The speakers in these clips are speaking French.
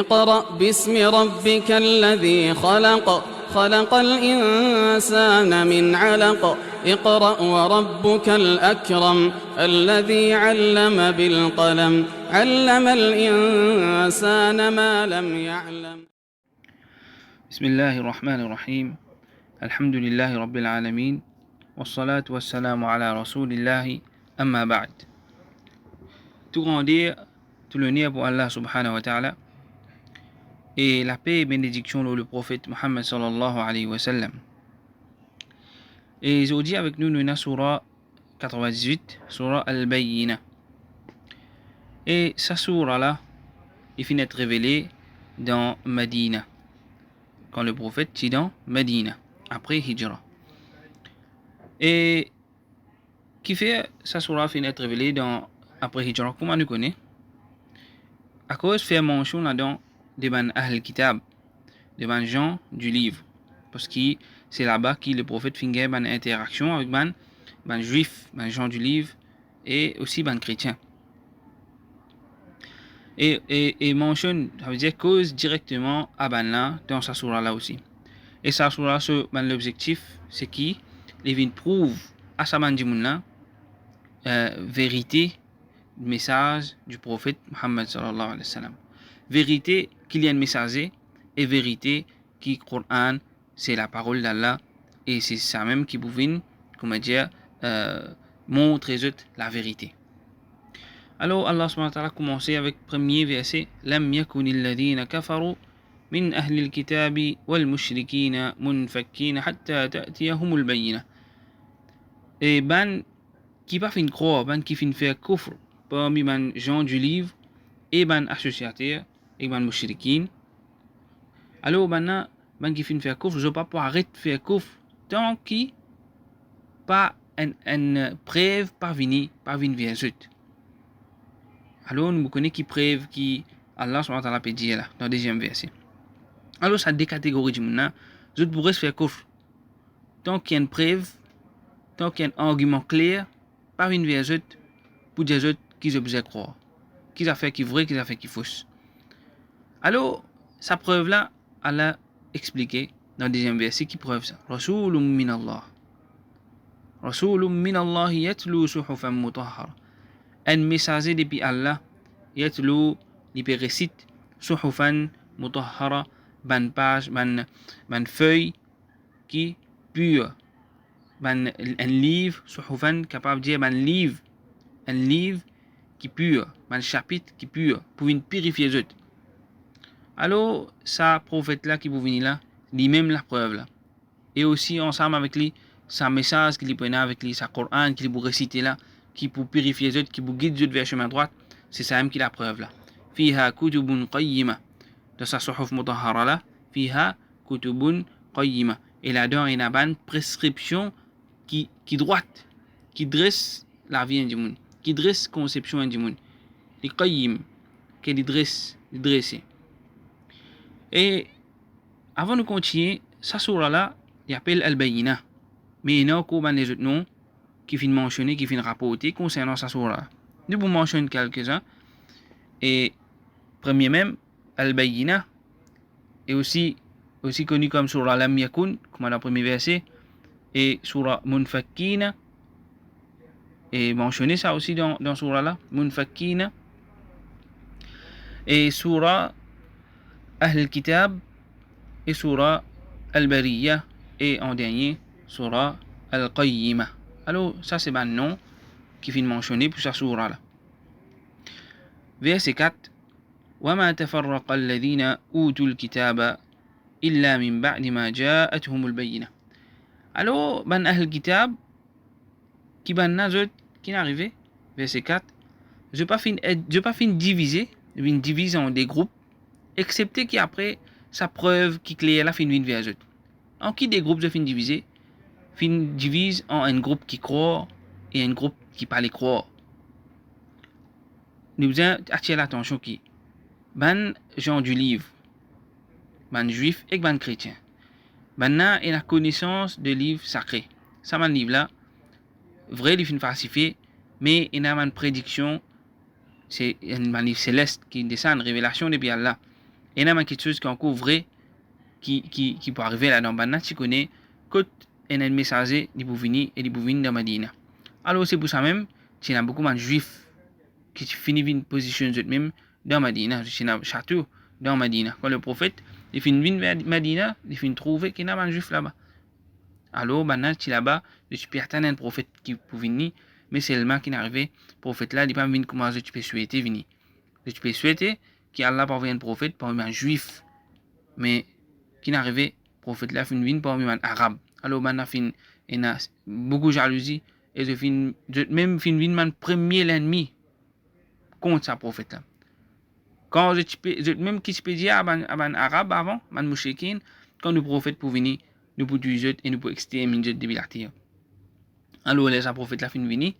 اقرأ باسم ربك الذي خلق خلق الإنسان من علق اقرأ وربك الأكرم الذي علم بالقلم علم الإنسان ما لم يعلم. بسم الله الرحمن الرحيم. الحمد لله رب العالمين والصلاة والسلام على رسول الله أما بعد. Tout grandeur, tout l'honneur pour Allah subhanahu wa ta'ala et la paix et bénédiction pour le prophète Muhammad sallallahu alayhi wa sallam. Et aujourd'hui avec nous, nous avons surah 98, surah Al-Bayyina. Et sa surah là, il finit d'être révélée dans Medina, quand le prophète est dans Medina, après Hijra. Et qui fait sa surah finit d'être révélée après Hijra, comment nous connaît? À cause de faire mention là-dedans des ban Ahl Kitab, des ban gens du livre, parce que c'est là-bas que le prophète fait une interaction avec ban juifs, ban gens du livre et aussi ban chrétiens. Et mentionne, ça veut dire cause directement à ban là dans sa surah là aussi. Et sa surah, l'objectif, c'est qu'il prouve à sa ban là vérité du message du prophète Muhammad sallallahu alayhi wa sallam. Vérité qu'il y a un messager et vérité que le Coran c'est la parole d'Allah et c'est ça même qui pouvait, comment dire, montrer la vérité. Alors Allah subhanahu wa ta'ala commence avec le premier verset. Lam yakunil ladhina kafaru min ahli al-kitabi wal mushrikina munfakkina hatta ta'tiyahumul bayyinah. Et ban qui pas fin croire, ban qui fin faire kufr parmi ban gens du livre et ban associateurs et ban mushrikin. Alors ban qui fin faire kufr, je pas pour arrêter de faire kufr tant qu'il pas une preuve pas venir vers eux. Alors nous connaissons qui preuve qui Allah subhanahu wa ta'ala peut dire là dans le deuxième verset. Alors ça deux catégories de gens, je pourrais se faire kufr tant qu'il y a une preuve, tant qu'il y a un argument clair pas venir vers eux pour dire eux qu'ils ont besoin de croire, qu'ils ont fait qui vrai, qu'ils ont fait qui fausse. Alors sa preuve là, Allah expliqué dans le deuxième verset qui preuve ça. Rasulun min Allah. Rasulun min Allah yatlu suhufan mutahhara. Un messager depuis Allah yatlu li récite suhufan mutahhara ban page ban feuille qui pure ban un livre suhufan capable de dire ban livre un livre qui pur ban chapitre qui pur pour une purifier les autres. Alors ça prophète là qui pour venir là lui-même la preuve là et aussi ensemble avec lui sa message qu'il prenait avec lui sa Coran qu'il pour réciter là qui pour purifier les autres qui pour guider les autres vers le chemin droit, c'est ça même qui la preuve là. Fiha kutubun qayyima, dans sa suhuf mutahhara là, fiha kutubun qayyima, et là-dedans il y a une prescription qui droite, qui dresse la vie du monde, qui dresse conception du monde, les qayyim, qui dresse, dresser. Et avant de continuer, sa surah là, il appelle Al-Bayyina, mais il y a encore les autres noms qui viennent mentionner, qui viennent rapporter concernant sa surah. Nous vous mentionnons quelques-uns. Et premier même, Al-Bayyina, est aussi connu comme surah Lam Yakun, comme dans le premier verset, et surah Munfakkina, et mentionné ça aussi dans surah là, Munfakkina, et surah Ahl Kitab, et surah Al-Bariyah, et en dernier, surah Al-Qayyimah. Alors, ça c'est un nom qui vient mentionner pour sa surah là. Verset 4. وَمَا تَفَرَّقَ الَّذِينَ أُوتُوا الْكِتَابَ إِلَّا مِنْ بَعْدِ مَا جَاءَتْهُمُ الْبَيِّنَةُ. Alors, ban Ahl Kitab, qui ban nazot, qui est arrivé, verset 4, je pas fin diviser, une divise en des groupes, excepté qu'après, sa preuve qui claire la fin vers eux. En qui des groupes je fin diviser? Fin divise en un groupe qui croit et un groupe qui parle croire. Nous devons attirer l'attention qui ban gens du livre, ban juif et ban chrétien. Ban et la connaissance de livres sacrés. Ça ban livre là, vrai il fin falsifié, mais il y a une prédiction, c'est un livre céleste qui descend, révélation depuis Allah. Et il y a quelque chose qui est encore vrai, qui peut arriver là dans Banna, tu connais, quand il y a un messager, il peut venir et il peut venir dans Madina. Alors c'est pour ça même, il y a beaucoup de juifs qui finissent une position même dans Madina, il y a un château dans Madina. Quand le prophète, il finit vers Madina, il finit trouver qu'il y a un juif là-bas. Alors, maintenant, tu là-bas, je suis attendre un prophète qui peut venir, mais seulement qui n'arrive, prophète là, il pas venir comment tu peux souhaiter venir. Tu peux souhaiter qu'Allah parvient un prophète parmi un juif, mais qui n'arrive, prophète là, fin venir parmi un arabe. Alors, maintenant, il y a beaucoup de jalousie, et même fin venir mon premier ennemi contre sa prophète là. Quand même qui se peut dire à un arabe avant, un mouchekin, quand le prophète pour venir, nous pouvons utiliser et nous pouvons exterminer des bilatiers. Alors, les prophètes la fin venir,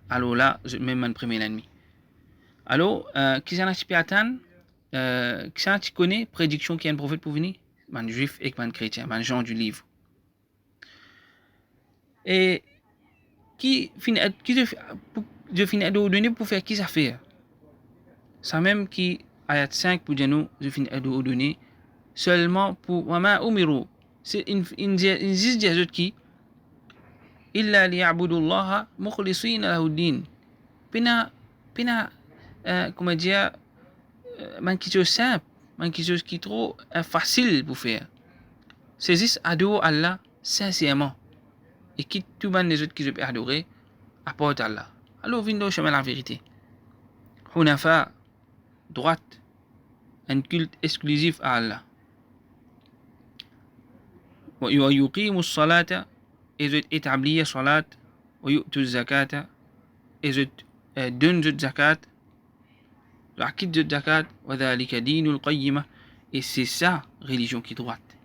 alors là, même un premier ennemi. Alors, qui s'en a pu attendre, qui s'en a connaît, prédiction qu'il y a un prophète pour venir, un juif et un chrétien, un genre du livre. Et qui je finis de donner pour faire qui ça fait? Ça même qui, ayat 5 pour dire nous, je finis de donner seulement pour Wama Umiru. C'est une zizdiazot qui illa liya'budullaha mukhlisina lahuddin. Pina comment dire, man quelque chose simple, man quelque chose qui est trop facile pour faire. C'est juste adorer Allah sincèrement. Et quitte tout les autres qui je peux adorer, apporte Allah. Alors, viens chemin la vérité. Hunafa, droite, un culte exclusif à Allah. ويقيم الصلاة إذ établir الصلاة ويؤتوا الزكاة إذ donne الزكاة وعقد الزكاة وذلك دين القيمة. Et c'est ça religion qui est droite.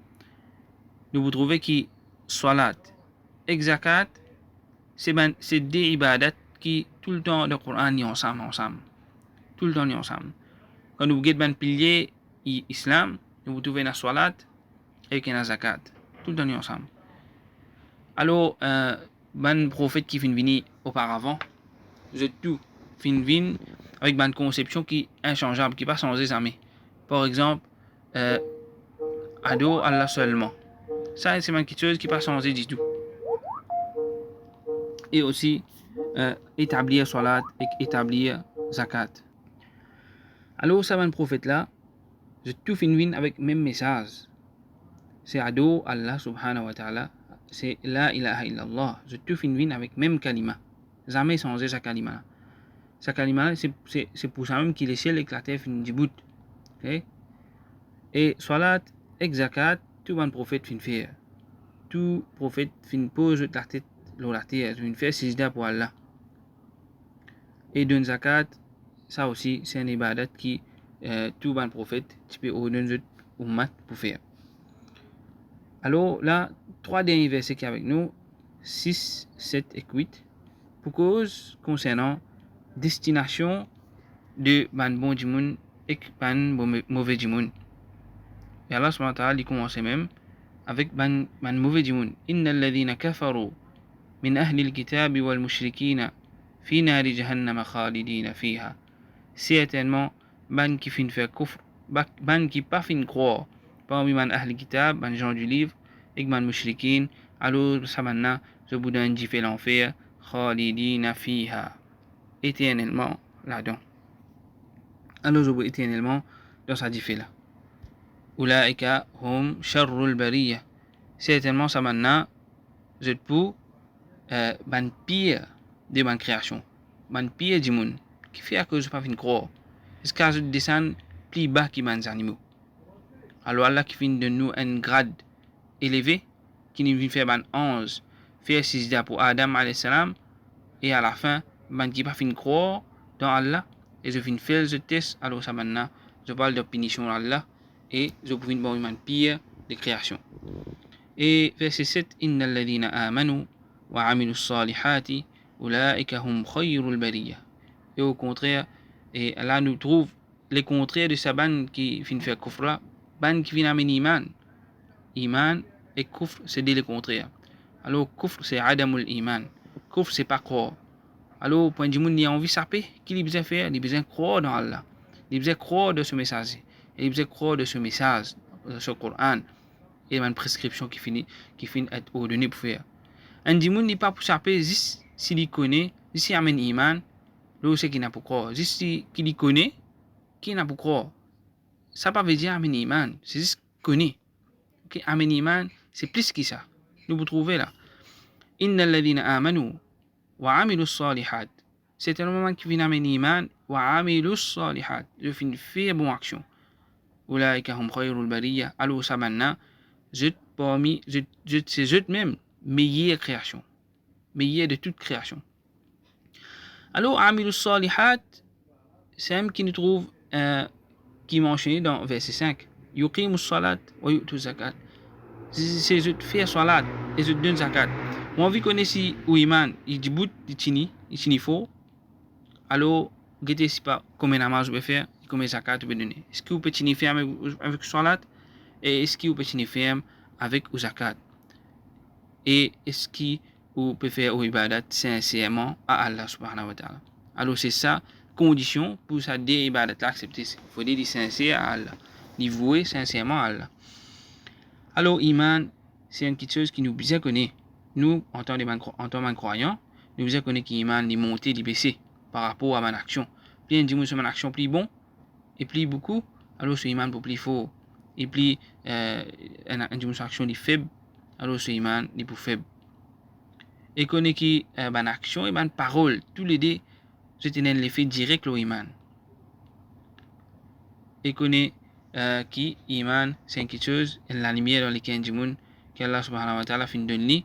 Nous vous trouvez que salat et zakat c'est des ibadat qui tout le temps le Coran est ensemble tout le temps est ensemble. Quand vous regardez un pilier islam, nous vous trouvez la salat et la zakat tout le temps est ensemble. Alors un prophète qui fin venir auparavant, j'ai tout fin venir avec une conception qui est inchangeable, qui n'est pas changée jamais. Par exemple, ado Allah seulement. Ça, c'est quelque chose qui n'est pas changé du tout. Et aussi, établir salat et établir zakat. Alors, ça, un prophète là, j'ai tout fini avec le même message. C'est ado Allah subhanahu wa ta'ala. C'est la ilaha illallah. J'ai tout fini avec le même kalima. Jamais changé sa kalima. Sa kalima, c'est pour ça même qu'il est ciel éclaté fin du bout. Okay? Et salat et zakat, tout un prophète fin faire. Tout prophète fin pose la tête la terre, fin faire sijda pour Allah. Et donne zakat, ça aussi c'est un ibadat qui tout un prophète tu peux ordonner ummat pour faire. Alors là, 3 derniers versets qui avec nous, 6, 7 et 8, pour cause concernant destination de ban bon djimoun et ban mauvais djimoun. Et Allah subhanahu wa ta'ala, il commence même avec ban mauvais djimoun. Inna alladhina kafaru min ahli al-kitab wal mushrikina fi nari jahannama khalidina fiha. Certainement, ban qui fin faire kufr, ban qui pas fin croire, parmi man ahli kitab, ban gens du livre, et man mushrikin, alors ça maintenant, je vous donne fait l'enfer, khalidina fiha. Éternellement là-dedans. Alors je vous éternellement dans sa diffé là. Ulaika hum sharrul bariya. Certainement ça maintenant, je peux ban pire de ma création, ban pire du monde, qui fait que je pas fin croire. Est-ce que je descends plus bas que les animaux. Alors Allah qui fait de nous un grade élevé, qui nous vient faire ban 11, faire sijda pour Adam alayhi salam, et à la fin, ban qui pas fin croire dans Allah, et je viens faire ce test, alors ça maintenant, je parle de punition Allah, et je peux venir voir une pire de création. Et verset 7, Inna alladhina amanu wa amilu salihati, ulaika hum khayrul bariya. Et au contraire, et là nous trouve les contraires de sa ban qui vient faire kufra, ban qui vient amener iman, et kufr c'est les contraires. Alors kufr c'est adamul iman, kufr c'est pas croire. Alors, point du monde, il a envie de saper, qu'il a besoin de faire, il a besoin de croire dans Allah, il a besoin de croire dans ce message. et il faisait croire de ce message, de ce Coran, et une prescription qui finit être ordonnée pour faire. Un dimoun n'est pas pour saper juste s'il y connaît, juste s'il amène iman, là c'est qu'il n'a pas croire. Juste qu'il y connaît, qu'il n'a pas croire. Ça pas veut dire amène iman, c'est juste connaît. Okay? Amène iman, c'est plus que ça. Nous vous trouvez là. Inna alladhina amanu wa amilu salihat. C'est un moment qui vient amener iman wa amilu salihat. Je finis faire bonne action. Ulaika hum khayrul bariya. Alors ça maintenant, c'est eux-mêmes meilleure création, meilleure de toute création. Alors amilu salihat, c'est un qui nous trouve qui mentionné dans verset 5. Yuqimu salat wa yu'tu zakat. C'est eux faire salat et eux donnent zakat. Moi vi connais si ou iman, il dit bout, il tini faux. Alors, guettez si pas combien namaz vous pouvez faire, combien zakat vous pouvez donner. Est-ce que vous pouvez tini faire avec salat et est-ce que vous pouvez tini faire avec zakat? Et est-ce que vous pouvez faire au ibadat sincèrement à Allah subhanahu wa ta'ala? Alors c'est ça condition pour ça des ibadat l'accepter. Il faut dire sincère à Allah, vouer sincèrement à Allah. Alors iman, c'est une petite chose qui nous bien connaît. Nous, en tant que croyants, nous bien connaît qu'iman est monté, est baissé par rapport à mon action. Plus on dit que mon action plus bon et plus beaucoup, alors ce iman pour plus fort. Et plus on dit que action est faible, alors ce iman est plus faible. Et connaît que mon action et mon parole, tous les deux, c'est un effet direct au iman. Et connaît que iman c'est quelque chose, et la lumière dans laquelle on dit qu'Allah subhanahu wa ta'ala fin donne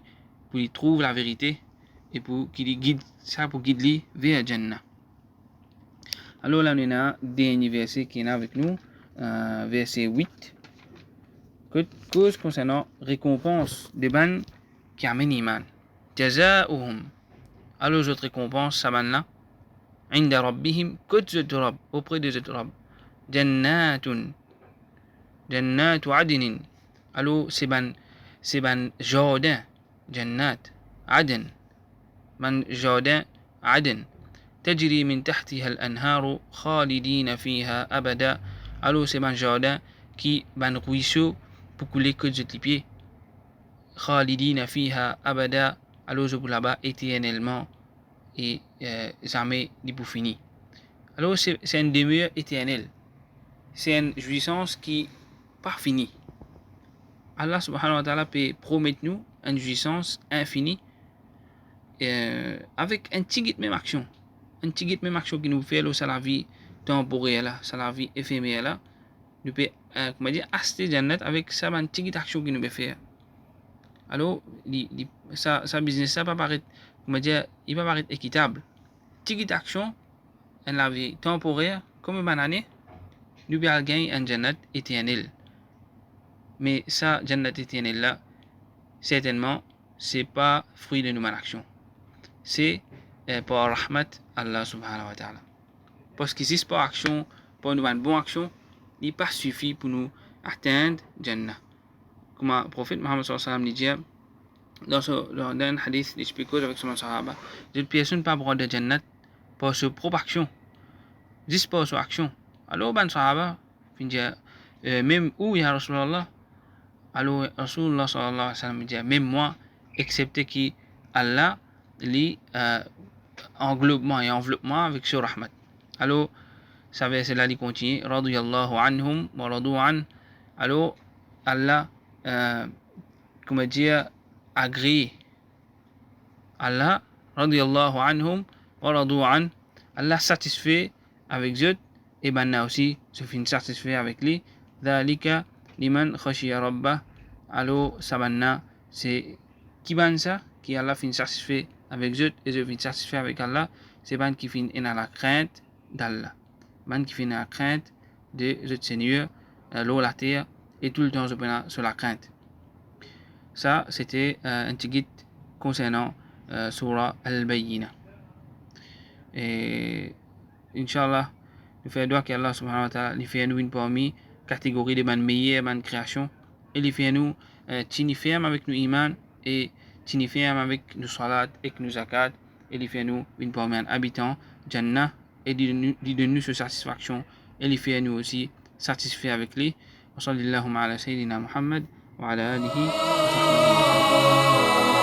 pour qu'il trouve la vérité et pour qu'il guide ça pour guider vers Jannah. Alors là, on a un dernier verset qui est avec nous, verset 8, cause concernant récompense de ban qui amène iman. Jaza'uhum. Alors, les autres récompenses, ça là, inda rabbihim, auprès de autres rabb. Jannatu adnin. Alors, c'est ban jardin, jannat, adn. من جودة عدن تجري من تحتها الأنهار خالدين فيها أبدا. Alors c'est ban jardin qui ban ruisseau pour couler que de pieds. خالدين فيها أبدا. Alors je pour là-bas éternellement et jamais n'est pour fini. Alors c'est une demeure éternelle. C'est une jouissance qui pas finie. Allah subhanahu wa ta'ala peut promettre nous une jouissance infinie. Avec un petit même action qui nous fait là, c'est la vie temporaire là, c'est la vie éphémère là, nous peut comment dire acheter Jannat avec ça une petite action qui nous peut faire. Alors ça business ça pas paraître comment dire, il va paraître équitable. Petite action en la vie temporaire comme une année, nous peut gagner un Jannat éternel. Mais ça Jannat éternel là, certainement c'est pas fruit de nos actions. C'est par rahmat Allah subhanahu wa ta'ala. Parce que si c'est par action, pour nous une bonne action, il n'est pas suffit pour nous atteindre Jannah. Comme le prophète Muhammad sallallahu alayhi wa sallam dit dans un hadith, il explique avec son sahaba, une personne n'a pas droit de Jannah par sa propre action, juste par sa action. Alors, ben sahaba, même où ya Rasulallah, alors Rasulullah sallallahu alayhi wa sallam dit, même moi, excepté que Allah li englobement et enveloppement avec ce rahmat. Alors ça verset là il continue radiyallahu anhum wa radu an. Alors Allah comment dire agréé. Allah radiyallahu anhum wa radu an. Allah satisfait avec eux et ben aussi se fin satisfait avec lui. Dhalika liman khashiya rabbah. Alors ça banna c'est qui ban ça qui Allah fin satisfait avec eux et je fin satisfait avec Allah, c'est ban qui fin dans la crainte d'Allah, ban qui fin dans la crainte de notre Seigneur, l'eau, la terre et tout le temps sur la crainte. Ça c'était un petit guide concernant Surah Al-Bayyina. Et Inch'Allah nous faisons doigt qu'Allah subhanahu wa ta'ala nous fait nous une parmi catégorie de ban meilleure ban création et il fait nous tini ferme avec nous iman et tini ferme avec nos salat et nos zakat et il fait nous une parmi un habitant Jannah et il donne nous cette satisfaction et il fait nous aussi satisfait avec lui. Wa sallallahu ala sayyidina Muhammad wa ala alihi wa sahbihi.